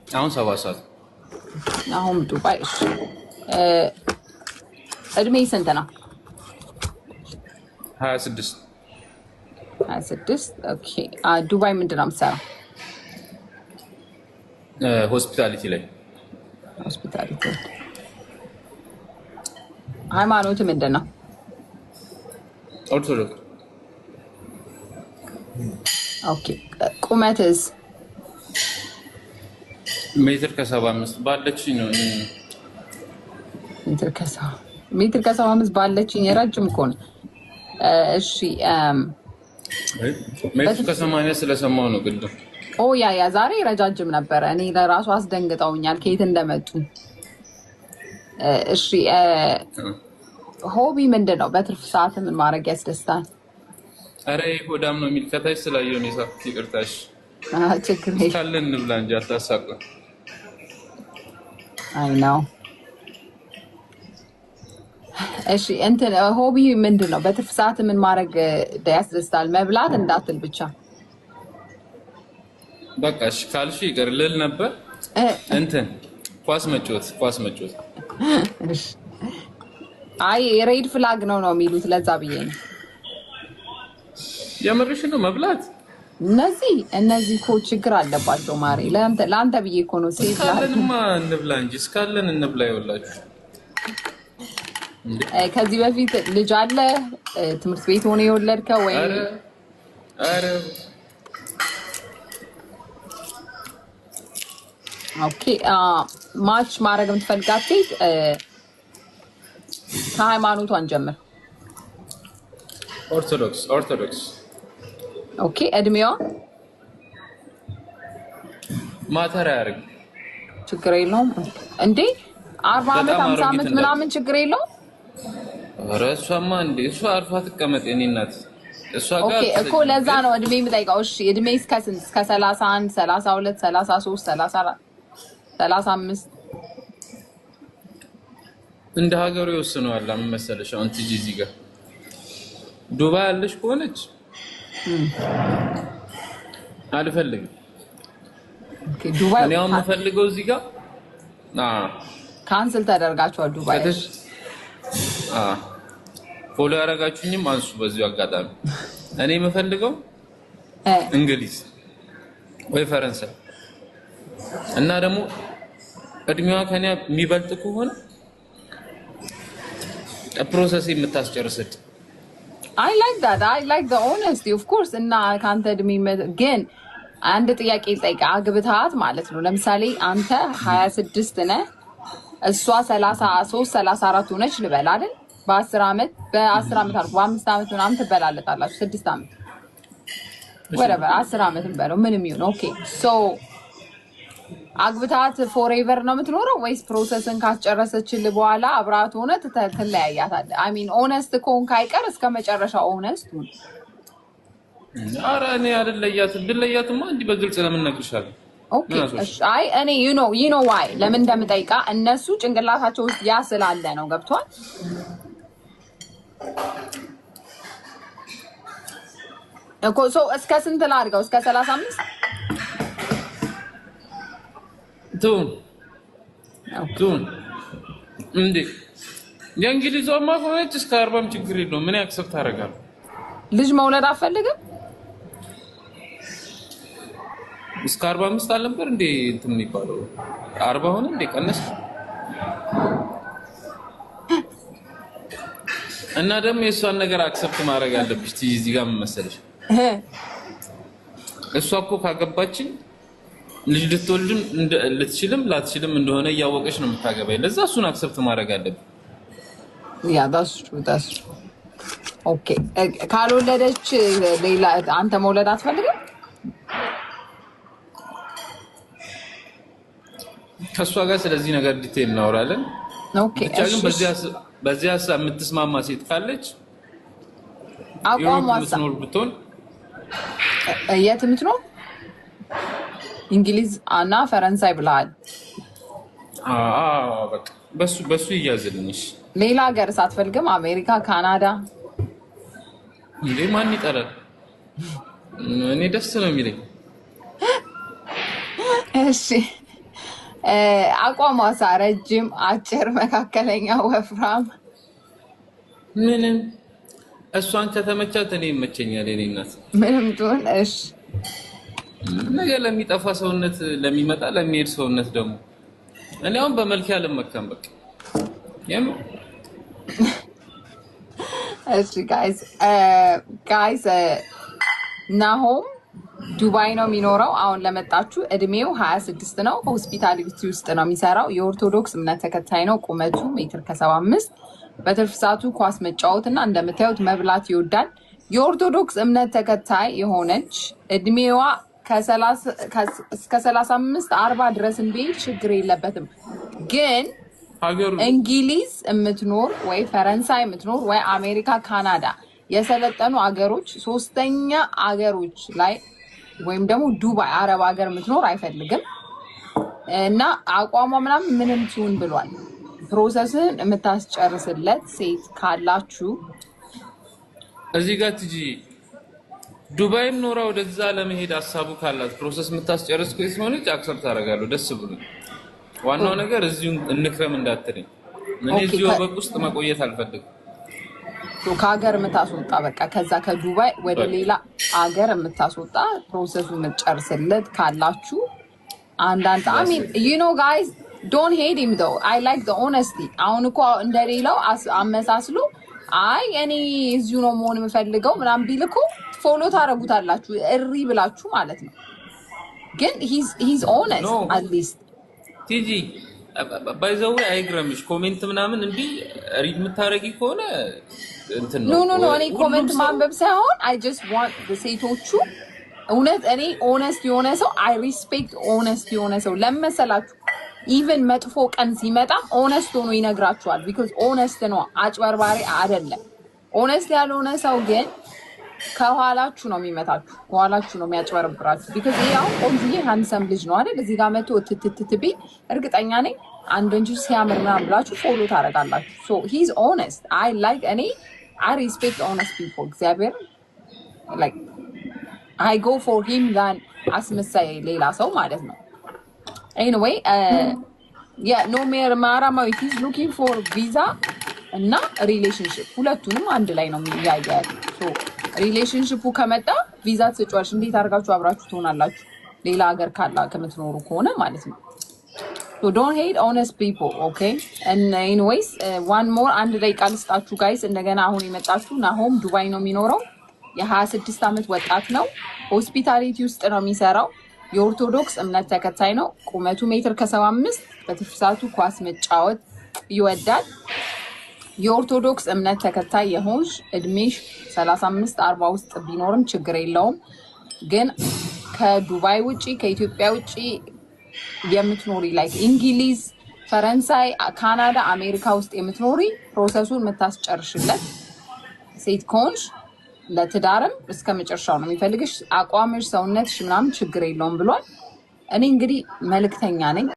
አሁን 7 ሰዓት አሁን ዱባይ እድሜ ስንት ነው? 26 26 ኦኬ። ዱባይ ምንድን ነው የምትሰራው? ሆስፒታሊቲ ላይ ሆስፒታሊቲ። ሃይማኖት ምንድን ነው? ኦርቶዶክስ። ኦኬ። ቁመትስ? ሜትር ከ75 ባለችኝ ነው። ሜትር ከ75 ባለችኝ ረጅም እኮ ነው። እሺ ሜትር ከ80 ስለሰማሁ ነው ቅድም። ያ ዛሬ ረጃጅም ነበረ። እኔ ለራሱ አስደንግጠውኛል ከየት እንደመጡ። እሺ ሆቢ ምንድን ነው? በትርፍ ሰዓት ምን ማድረግ ያስደስታል? አረ ሆዳም ነው የሚል ከታች ስላየው ነው። ይሳፍ ይቅርታሽ። ችግር ካለን እንብላ እንጂ አታሳቁ። አይ ነው። እሺ እንትን ሆቢ ምንድን ነው? በትርፍ ሰዓት ምን ማድረግ ያስደስታል? መብላት እንዳትል ብቻ። በቃ እሺ ካልሽ ይቅር ልል ነበር። እንትን ኳስ መጫወት። እሺ አይ ሬድ ፍላግ ነው የሚሉት፣ ለዛ ብዬ ነው። የምርሽ ነው መብላት? እነዚህ እኮ ችግር አለባቸው ማሬ። ለአንተ ብዬ እኮ ነው። እስካለንማ እንብላ እንጂ እስካለን እንብላ። ይኸውላችሁ ከዚህ በፊት ልጅ አለ ትምህርት ቤት ሆነ የወለድከው ወይ? አረ ኦኬ። ማች ማድረግ የምትፈልጋት ሴት ከሃይማኖቷን ጀምር። ኦርቶዶክስ። ኦኬ። እድሜዋ ማተር አያደርግ፣ ችግር የለውም እንዴ? 40 ዓመት 50 ዓመት ምናምን ችግር የለውም። ኧረ እሷማ እንዴ እሷ አርፋ ትቀመጥ የኔ እናት። እሷ ጋር እኮ ለዛ ነው እድሜ የምጠይቀው። እሺ እድሜ እስከ ስንት? እስከ 31 32 33 34 35 እንደ ሀገሩ ይወስነዋል። ምን መሰለሽ አሁን ትጂ እዚህ ጋር ዱባይ ያለሽ ከሆነች አልፈልግም። ዱባይ እኔ አሁን የምፈልገው እዚህ ጋር ካንስል ተደርጋችኋል ዱባይ። ፎሎ ያደረጋችሁኝም አንሱ በዚሁ አጋጣሚ። እኔ የምፈልገው እንግሊዝ ወይ ፈረንሳይ እና ደግሞ እድሜዋ ከኔ የሚበልጥ ከሆነ ፕሮሰስ የምታስጨርስት። I like that. I like the honesty of course። እና ካንተ እድሜ ግን አንድ ጥያቄ ልጠይቅ። አግብታት ማለት ነው ለምሳሌ አንተ 26 ነህ፣ እሷ 33 34 ሆነች ልበል አይደል? በ10 ዓመት በ5 ዓመት ምናምን ትበላለጣላችሁ። 6 ዓመት whatever 10 ዓመት እንበለው ምንም ይሁን። ኦኬ ሶ አግብታት ፎሬቨር ነው የምትኖረው ወይስ ፕሮሰስን ካስጨረሰችልህ በኋላ አብራት ሆነ ትለያያታለህ? አይ ሚን ኦነስት ከሆንክ አይቀር እስከ መጨረሻው ኦነስት ሁን። ኧረ እኔ አይደለያትም። ብለያትማ እንዲህ በግልጽ ለምን እነግርሻለሁ? ኦኬ እሺ። አይ እኔ you know why ለምን እንደምጠይቃ እነሱ ጭንቅላታቸው ውስጥ ያ ስላለ ነው። ገብቷል እኮ ሶ እስከ ስንት ላድርገው? እስከ 35 ቱን እንዴ የእንግሊዟማ ከሆነች እስከ 40 ችግር የለውም። ምን ያክሰብ ታደርጋለህ? ልጅ መውለድ አትፈልግም? እስከ 45 አልነበር እንዴ እንትን የሚባለው? 40 ሆነ እንዴ ቀነስ? እና ደግሞ የእሷን ነገር አክሰፕት ማድረግ አለብሽ። እዚህ ጋር ምን መሰለሽ እሷ እኮ ካገባችኝ ልጅ ልትወልድም ልትችልም ላትችልም እንደሆነ እያወቀች ነው የምታገባኝ። ለዛ እሱን አክሰፕት ማድረግ አለብኝ። ያ that's true። ኦኬ ካልወለደች ሌላ አንተ መውለድ አትፈልግም? ከእሷ ጋር ስለዚህ ነገር ዲቴል እናወራለን። ኦኬ ብቻ ግን በዚህ ሀሳብ የምትስማማ ሴት ካለች አቋም የምትኖር ብትሆን የት የምትኖር? እንግሊዝ እና ፈረንሳይ ብለሃል። በቃ በሱ ይያዝልኝሽ። ሌላ ሀገር ሳትፈልግም? አሜሪካ፣ ካናዳ? እንዴ ማን ይጠላል? እኔ ደስ ነው የሚለኝ። እሺ አቋሟሳ ረጅም፣ አጭር፣ መካከለኛ፣ ወፍራም ምንም እሷን ከተመቻት እኔ ይመቸኛል። የኔ እናት ምንም ትሁን እሺ። ነገ ለሚጠፋ ሰውነት ለሚመጣ ለሚሄድ ሰውነት ደግሞ እኔ አሁን በመልክ ያለመከም በቃ እሺ ጋይስ ናሆም ዱባይ ነው የሚኖረው። አሁን ለመጣችሁ እድሜው 26 ነው። ሆስፒታሊቲ ውስጥ ነው የሚሰራው። የኦርቶዶክስ እምነት ተከታይ ነው። ቁመቱ 1.75 በትርፍ ሰዓቱ ኳስ መጫወት እና እንደምታዩት መብላት ይወዳል። የኦርቶዶክስ እምነት ተከታይ የሆነች እድሜዋ እስከ 35-40 ድረስ ቢሄድ ችግር የለበትም። ግን እንግሊዝ የምትኖር ወይ ፈረንሳይ የምትኖር ወይ አሜሪካ፣ ካናዳ የሰለጠኑ አገሮች ሶስተኛ አገሮች ላይ ወይም ደግሞ ዱባይ አረብ ሀገር የምትኖር አይፈልግም። እና አቋሟ ምናምን ምንም ትሁን ብሏል። ፕሮሰስን የምታስጨርስለት ሴት ካላችሁ እዚህ ጋር ትጂ ዱባይም ኖራ ወደዛ ለመሄድ ሀሳቡ ካላት ፕሮሰስ የምታስጨርስ ከሆነች አክሰፕት አደርጋለሁ፣ ደስ ብሎ። ዋናው ነገር እዚሁ እንክረም እንዳትለኝ። እኔ እዚሁ በቅ ውስጥ መቆየት አልፈልግም። ከሀገር የምታስወጣ በቃ ከዛ ከዱባይ ወደ ሌላ ሀገር የምታስወጣ ፕሮሰሱ የምትጨርስለት ካላችሁ አንዳንድ አሚን ጋይዝ ዶንት ሄት ሂም ዶ አይ ላይክ ዘ ኦነስቲ። አሁን እኮ እንደሌላው አመሳስሎ አይ እኔ እዚሁ ነው መሆን የምፈልገው ምናምን ቢል እኮ ፎሎ ታደርጉታላችሁ እሪ ብላችሁ ማለት ነው። ግን ሂዝ ኦነስት አትሊስት ቲጂ ባይዘው አይግረምሽ ኮሜንት ምናምን እንዲህ ሪድ የምታረጊ ከሆነ እንትን ነው። ኖ እኔ ኮሜንት ማንበብ ሳይሆን አይ ጀስት ዋንት ሴቶቹ እውነት እኔ ኦነስት የሆነ ሰው አይ ሪስፔክት ኦነስት የሆነ ሰው ለመሰላችሁ ኢቨን መጥፎ ቀን ሲመጣ ኦነስት ሆኖ ይነግራችኋል። ቢኮዝ ኦነስት ነው፣ አጭበርባሪ አይደለም። ኦነስት ያልሆነ ሰው ግን ከኋላችሁ ነው የሚመታችሁ፣ ከኋላችሁ ነው የሚያጭበረብራችሁ። ቢኮዝ ያው ቆንጆዬ ሃንሰም ልጅ ነው አይደል? እዚህ ጋር መቶ ትትትትቢ እርግጠኛ ነኝ አንድ እንጂ ሲያምር ምናምን ብላችሁ ፎሎ ታደርጋላችሁ። ሶ ሂዝ ኦነስት አይ ላይክ እኔ አይ ሪስፔክት ኦነስት ፒፕል እግዚአብሔር ላይክ አይ ጎ ፎር ሂም ዛን አስመሳይ ሌላ ሰው ማለት ነው። ኤኒዌይ ኖ ሜር ማራማዊት ኢዝ ሉኪንግ ፎር ቪዛ እና ሪሌሽንሽፕ ሁለቱንም አንድ ላይ ነው የሚያያያል። ሶ ሪሌሽንሽፑ ከመጣ ቪዛ ትሰጫዋለሽ። እንዴት አድርጋችሁ አብራችሁ ትሆናላችሁ? ሌላ ሀገር ካላ ከምትኖሩ ከሆነ ማለት ነው። ሶ ዶንት ሄት ኦነስት ፒፕል ኦኬ። ኤኒዌይስ ዋን ሞር አንድ ደቂቃ ልስጣችሁ ጋይስ። እንደገና አሁን የመጣችሁ ናሆም ዱባይ ነው የሚኖረው። የ26 ዓመት ወጣት ነው። ሆስፒታሊቲ ውስጥ ነው የሚሰራው። የኦርቶዶክስ እምነት ተከታይ ነው። ቁመቱ 1.75 በትርፍ ሰዓቱ ኳስ መጫወት ይወዳል። የኦርቶዶክስ እምነት ተከታይ የሆንሽ እድሜሽ 35-40 ውስጥ ቢኖርም ችግር የለውም። ግን ከዱባይ ውጪ ከኢትዮጵያ ውጪ የምትኖሪ ላይ እንግሊዝ፣ ፈረንሳይ፣ ካናዳ፣ አሜሪካ ውስጥ የምትኖሪ ፕሮሰሱን የምታስጨርሽለት ሴት ከሆንሽ ለትዳርም እስከ መጨረሻው ነው የሚፈልግሽ። አቋምሽ፣ ሰውነትሽ ምናምን ችግር የለውም ብሏል። እኔ እንግዲህ መልእክተኛ ነኝ።